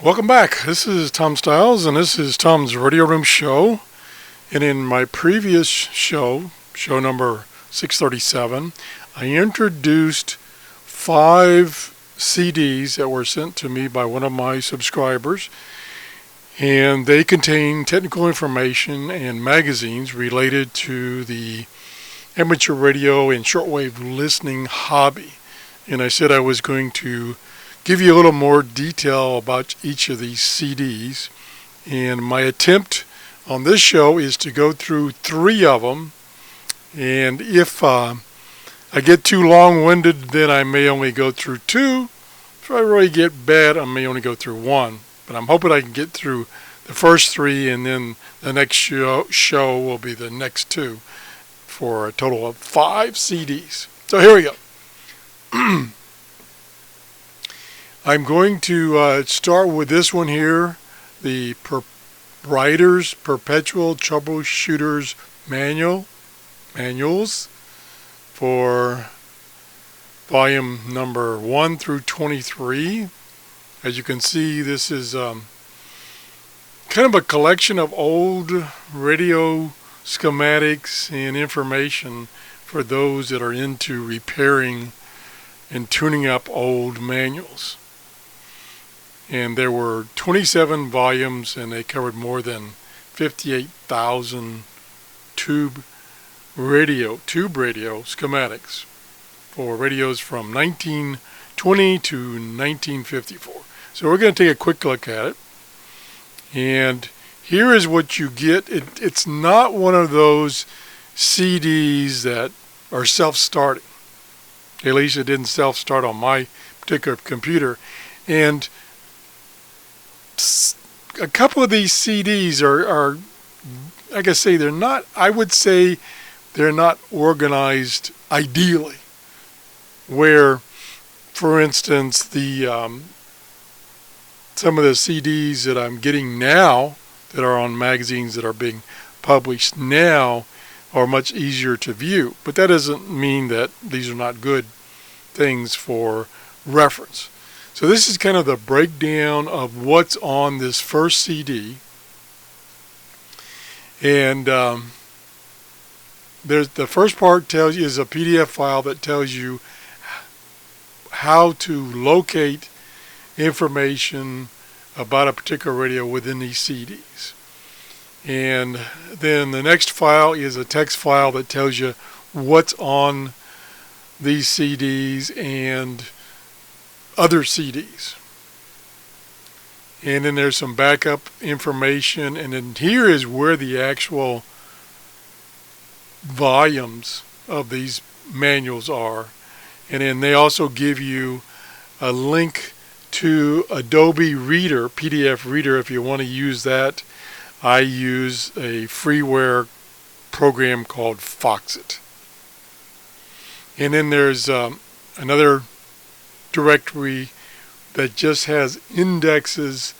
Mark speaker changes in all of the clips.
Speaker 1: Welcome back. This is Tom Stiles, and this is Tom's Radio Room Show. And in my previous show, show number 637, I introduced 5 CDs that were sent to me by one of my subscribers, and they contain technical information and magazines related to the amateur radio and shortwave listening hobby. And I said I was going to give you a little more detail about each of these CDs. And my attempt on this show is to go through 3 of them. And if I get too long-winded, then I may only go through 2. If I really get bad, I may only go through 1. But I'm hoping I can get through the first 3, and then the next show will be the next 2 for a total of 5 CDs. So here we go. I'm going to start with this one here, the Writer's Perpetual Troubleshooter's Manuals for volume number 1 through 23. As you can see, this is kind of a collection of old radio schematics and information for those that are into repairing and tuning up old manuals. And there were 27 volumes, and they covered more than 58,000 tube radio schematics for radios from 1920 to 1954. So we're going to take a quick look at it. And here is what you get. It's not one of those CDs that are self-starting. At least it didn't self-start on my particular computer. And a couple of these CDs are, like I say, I would say they're not organized ideally. Where, for instance, some of the CDs that I'm getting now that are on magazines that are being published now are much easier to view. But that doesn't mean that these are not good things for reference. So this is kind of the breakdown of what's on this first CD. And there's the first part tells you is a PDF file that tells you how to locate information about a particular radio within these CDs. And then the next file is a text file that tells you what's on these CDs and other CDs. And then there's some backup information, and then here is where the actual volumes of these manuals are. And then they also give you a link to Adobe Reader, PDF Reader, if you want to use that. I use a freeware program called Foxit. And then there's another directory that just has indexes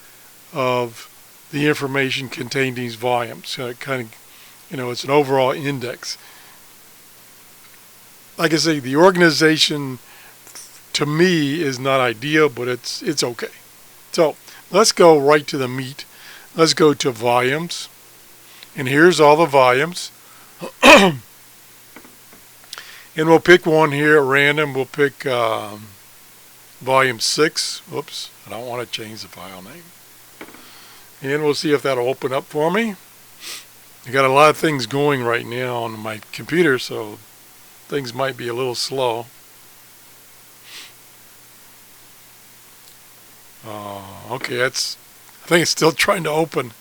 Speaker 1: of the information contained in these volumes. So it kind of, it's an overall index. Like I say, the organization to me is not ideal, but it's okay. So let's go right to the meat. Let's go to volumes. And here's all the volumes. And we'll pick one here at random. We'll pick volume 6. Whoops, I don't want to change the file name. And we'll see if that'll open up for me. I got a lot of things going right now on my computer, so things might be a little slow. Okay, I think it's still trying to open.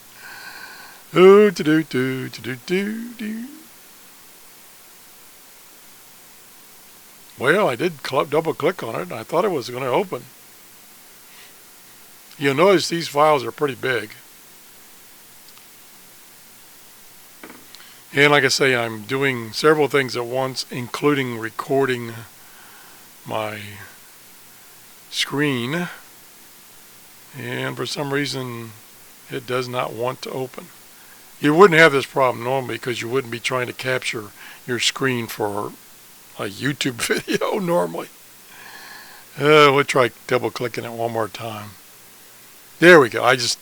Speaker 1: Well, I did double click on it, and I thought it was going to open. You'll notice these files are pretty big. And like I say, I'm doing several things at once, including recording my screen. And for some reason, it does not want to open. You wouldn't have this problem normally because you wouldn't be trying to capture your screen for a YouTube video normally. We'll try double clicking it one more time. There we go. It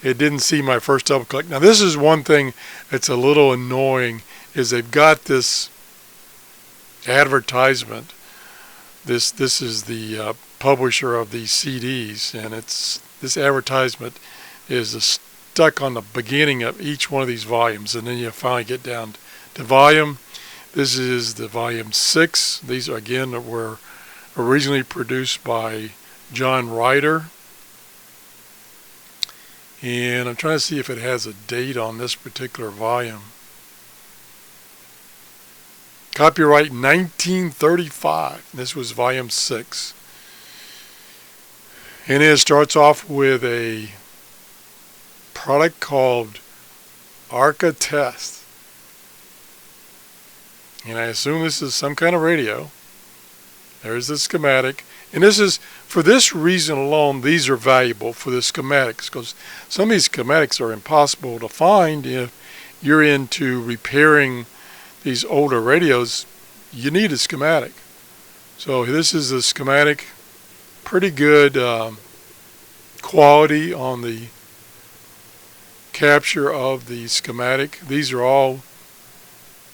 Speaker 1: didn't see my first double click. Now this is one thing that's a little annoying, is they've got this advertisement. This is the publisher of these CDs, and this advertisement is stuck on the beginning of each one of these volumes, and then you finally get down to volume. This is the volume 6. These again were originally produced by John Ryder. And I'm trying to see if it has a date on this particular volume. Copyright 1935. This was volume 6. And it starts off with a product called Arca-Test. And I assume this is some kind of radio. There's the schematic. And this is, for this reason alone, these are valuable for the schematics, because some of these schematics are impossible to find if you're into repairing these older radios. You need a schematic. So this is a schematic, pretty good quality on the capture of the schematic. These are all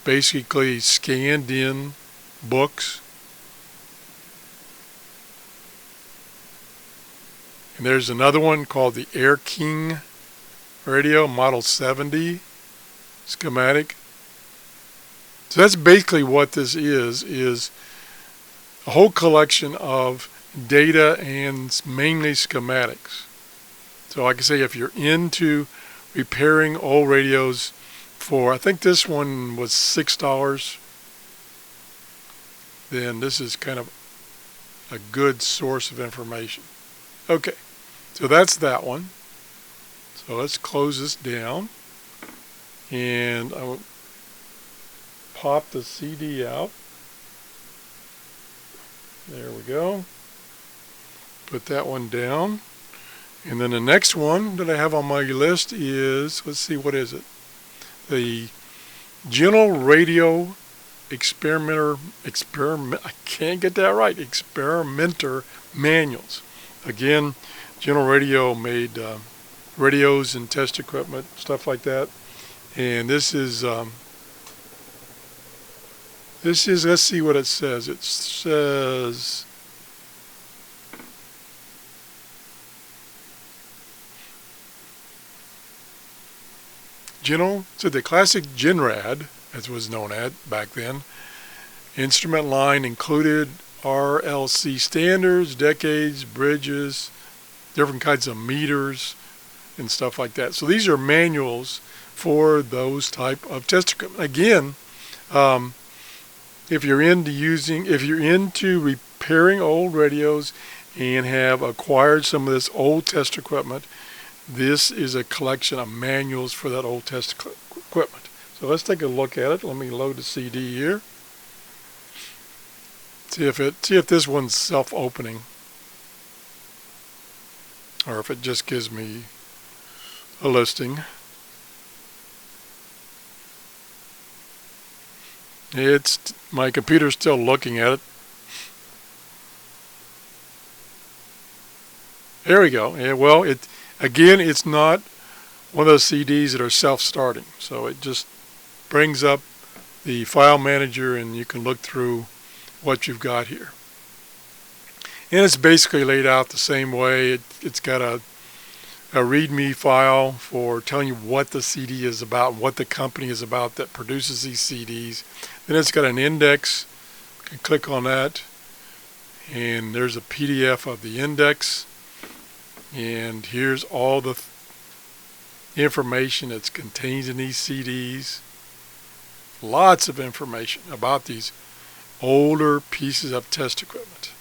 Speaker 1: basically scanned in books. And there's another one called the Air King radio, model 70 schematic. So that's basically what this is a whole collection of data and mainly schematics. So like I say, if you're into repairing old radios for, I think this one was $6, then this is kind of a good source of information. Okay, so that's that one. So let's close this down, and I will pop the CD out. There we go. Put that one down. And then the next one that I have on my list is, let's see, what is it? The General Radio Experimenter Manuals. Again, General Radio made radios and test equipment, stuff like that. And this is, let's see what it says. It says, so the classic GenRad, as was known as back then, instrument line included RLC standards, decades, bridges, different kinds of meters, and stuff like that. So these are manuals for those type of test equipment. Again, if you're into repairing old radios and have acquired some of this old test equipment, this is a collection of manuals for that old test equipment. So let's take a look at it. Let me load the CD here. See if this one's self-opening, or if it just gives me a listing. My computer's still looking at it. There we go. Yeah, well, again, it's not one of those CDs that are self-starting. So it just brings up the file manager, and you can look through what you've got here. And it's basically laid out the same way. It's got a README file for telling you what the CD is about, what the company is about that produces these CDs. Then it's got an index. You can click on that, and there's a PDF of the index. And here's all the information that's contained in these CDs. Lots of information about these older pieces of test equipment.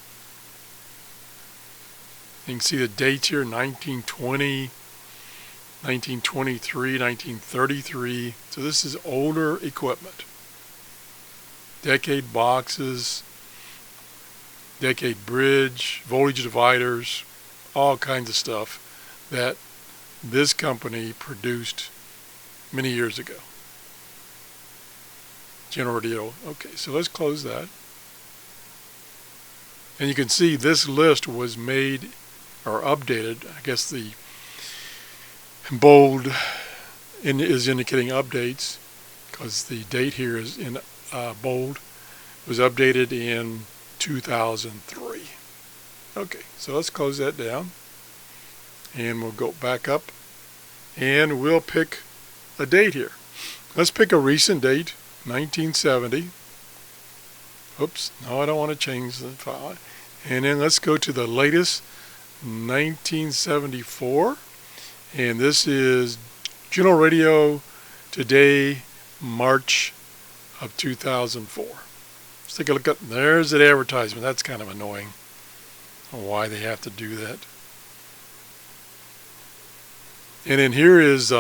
Speaker 1: You can see the dates here: 1920, 1923, 1933. So this is older equipment. Decade boxes, decade bridge, voltage dividers, all kinds of stuff that this company produced many years ago. General Radio. Okay, so let's close that. And you can see this list was made or updated. I guess the bold is indicating updates because the date here is in bold. It was updated in 2003. Okay, so let's close that down. And we'll go back up and we'll pick a date here. Let's pick a recent date, 1970. Oops, no, I don't want to change the file. And then let's go to the latest, 1974. And this is General Radio Today, March of 2004. Let's take a look at, there's that advertisement. That's kind of annoying. I don't know why they have to do that. And then here is,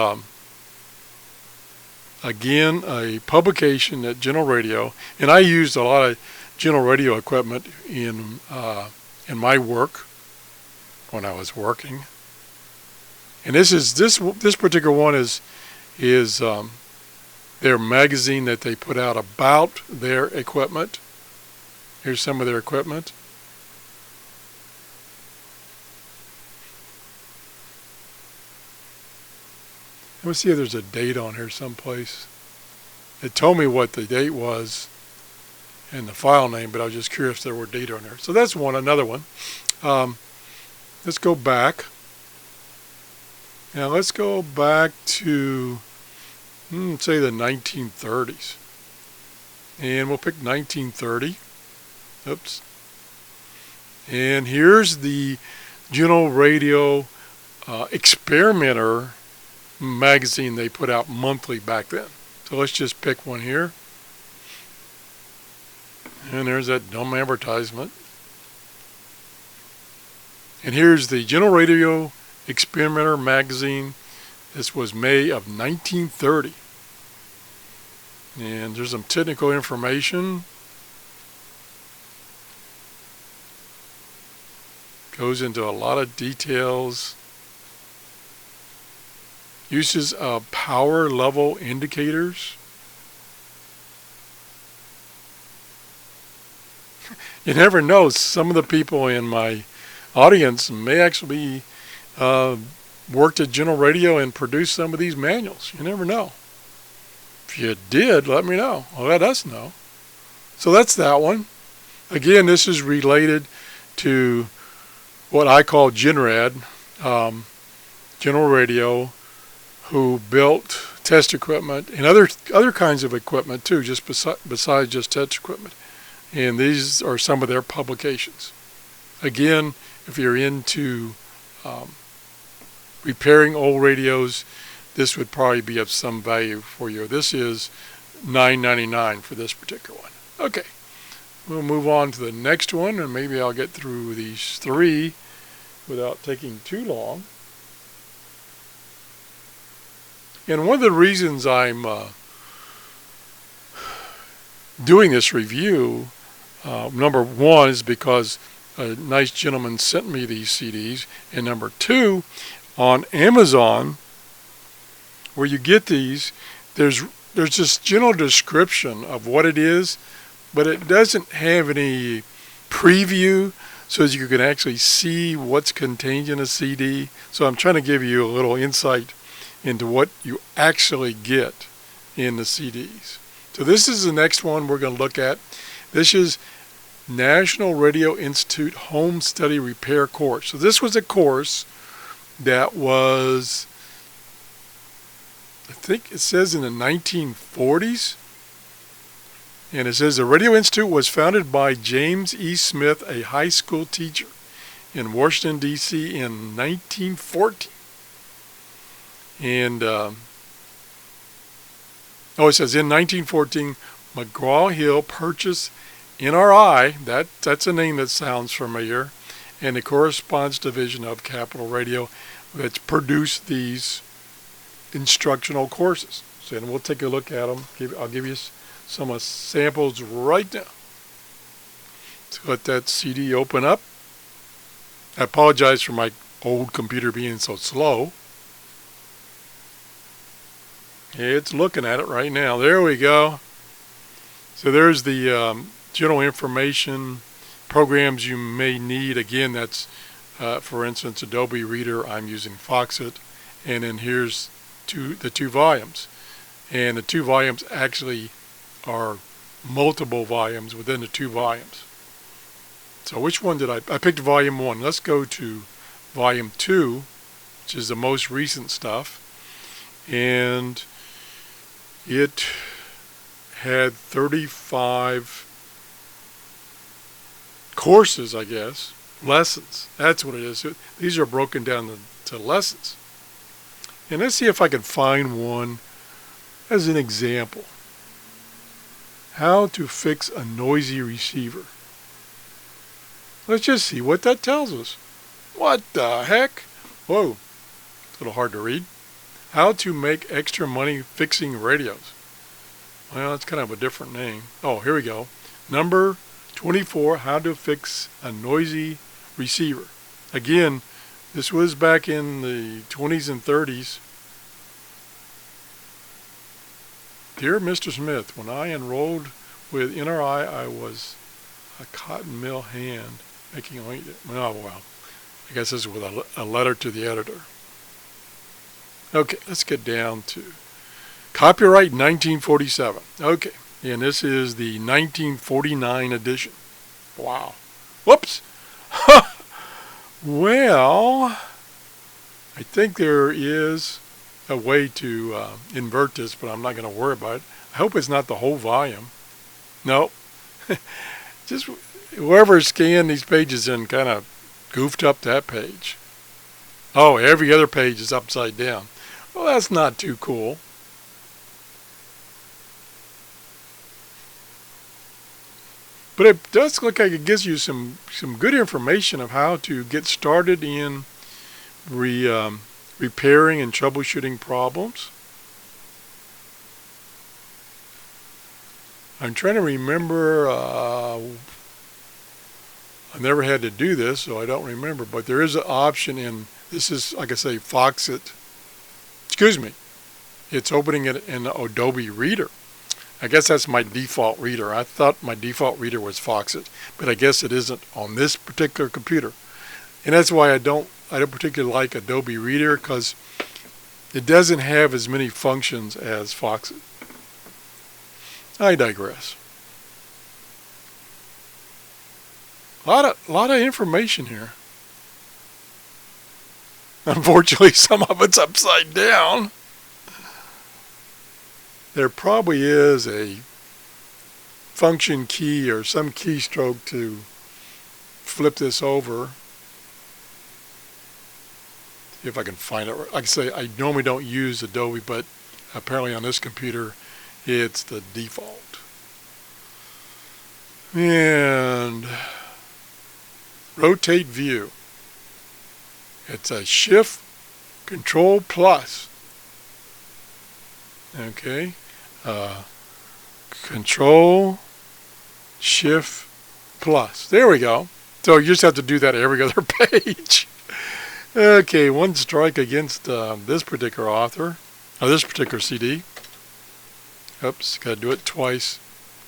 Speaker 1: again, a publication at General Radio. And I used a lot of General Radio equipment in my work when I was working. And this particular one is their magazine that they put out about their equipment. Here's some of their equipment. Let me see if there's a date on here someplace. It told me what the date was and the file name, but I was just curious if there were data on there. So that's another one. Let's go back. Now let's go back to, say the 1930s. And we'll pick 1930. Oops. And here's the General Radio Experimenter magazine they put out monthly back then. So let's just pick one here. And there's that dumb advertisement. And here's the General Radio Experimenter magazine. This was May of 1930. And there's some technical information. Goes into a lot of details. Uses of power level indicators. You never know, some of the people in my audience may actually worked at General Radio and produced some of these manuals. You never know. If you did, let me know. Or let us know. So that's that one. Again, this is related to what I call GenRad, General Radio, who built test equipment and other kinds of equipment too, just besides just test equipment. And these are some of their publications. Again, if you're into repairing old radios, this would probably be of some value for you. This is $9.99 for this particular one. Okay, we'll move on to the next one, and maybe I'll get through these three without taking too long. And one of the reasons I'm doing this review, number one, is because a nice gentleman sent me these CDs, and number two, on Amazon, where you get these, there's this general description of what it is, but it doesn't have any preview so that you can actually see what's contained in a CD. So I'm trying to give you a little insight into what you actually get in the CDs. So this is the next one we're going to look at. This is National Radio Institute Home Study Repair Course. So this was a course that was, I think it says in the 1940s. And it says the Radio Institute was founded by James E. Smith, a high school teacher in Washington, D.C. in 1914. And, it says in 1914, McGraw-Hill purchased NRI, that's a name that sounds familiar, and the correspondence division of Capital Radio that produced these instructional courses. So and we'll take a look at them. I'll give you some samples right now. So let that CD open up. I apologize for my old computer being so slow. It's looking at it right now. There we go. So there's the general information, programs you may need. Again, that's For instance, Adobe Reader, I'm using Foxit, and then here's the 2 volumes. And the 2 volumes actually are multiple volumes within the 2 volumes. So which one did I picked volume 1. Let's go to volume 2, which is the most recent stuff. And it had 35 courses, I guess. Lessons. That's what it is. These are broken down to lessons. And let's see if I can find one as an example. How to fix a noisy receiver. Let's just see what that tells us. What the heck? Whoa, it's a little hard to read. How to make extra money fixing radios. Well, it's kind of a different name. Oh, here we go. Number 24, how to fix a noisy receiver. Again, this was back in the 20s and 30s. Dear Mr. Smith, when I enrolled with NRI, I was a cotton mill hand making ointment. Oh, well, I guess this is with a letter to the editor. Okay, let's get down to copyright 1947. Okay, and this is the 1949 edition. Wow. Whoops. Well, I think there is a way to invert this, but I'm not going to worry about it. I hope it's not the whole volume. No. Just whoever scanned these pages and kind of goofed up that page. Oh, every other page is upside down. Well, that's not too cool. But it does look like it gives you some good information of how to get started in repairing and troubleshooting problems. I'm trying to remember, I never had to do this, so I don't remember, but there is an option in, this is, like I say, Foxit. Excuse me. It's opening it in Adobe Reader. I guess that's my default reader. I thought my default reader was Foxit, but I guess it isn't on this particular computer. And that's why I don't particularly like Adobe Reader, because it doesn't have as many functions as Foxit. I digress. A lot of information here. Unfortunately, some of it's upside down. There probably is a function key or some keystroke to flip this over. See if I can find it. Like I say, I normally don't use Adobe, but apparently on this computer, it's the default. And rotate view. It's a Shift Control Plus. Okay. Control Shift Plus. There we go. So you just have to do that every other page. Okay, one strike against this particular author, or this particular CD. Oops, got to do it twice.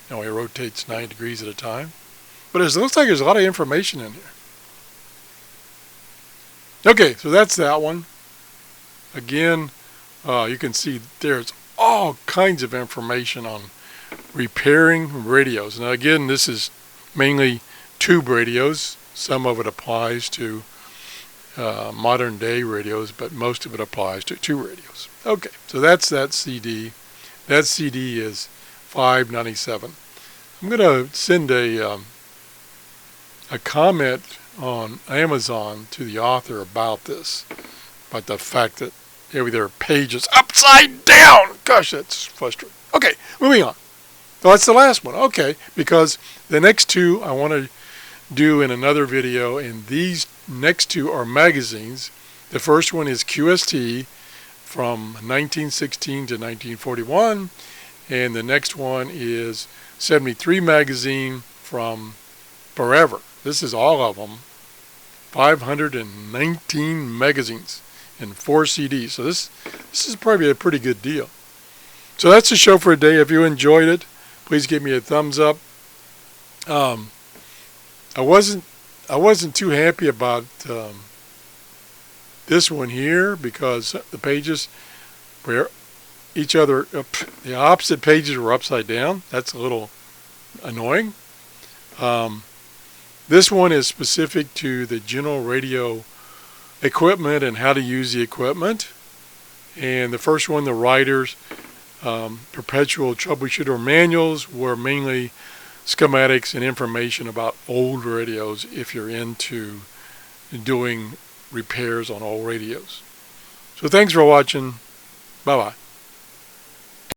Speaker 1: It only rotates 9 degrees at a time. But it looks like there's a lot of information in here. Okay, so that's that one. Again, you can see there's all kinds of information on repairing radios. Now again, this is mainly tube radios. Some of it applies to modern day radios, but most of it applies to tube radios. Okay, so that's that CD. That CD is $5.97. I'm going to send a comment on Amazon to the author about this, about the fact that their page is upside down. Gosh, that's frustrating. Okay, moving on. So that's the last one. Okay, because the next two I want to do in another video, and these next two are magazines. The first one is QST from 1916 to 1941, and the next one is 73 magazine from forever. This is all of them. 519 magazines and 4 CDs. So this is probably a pretty good deal. So that's the show for today. If you enjoyed it, please give me a thumbs up. I I wasn't too happy about this one here because the pages were each other, the opposite pages were upside down. That's a little annoying. This one is specific to the general radio equipment and how to use the equipment. And the first one, the writers, perpetual troubleshooter manuals, were mainly schematics and information about old radios if you're into doing repairs on old radios. So thanks for watching. Bye-bye.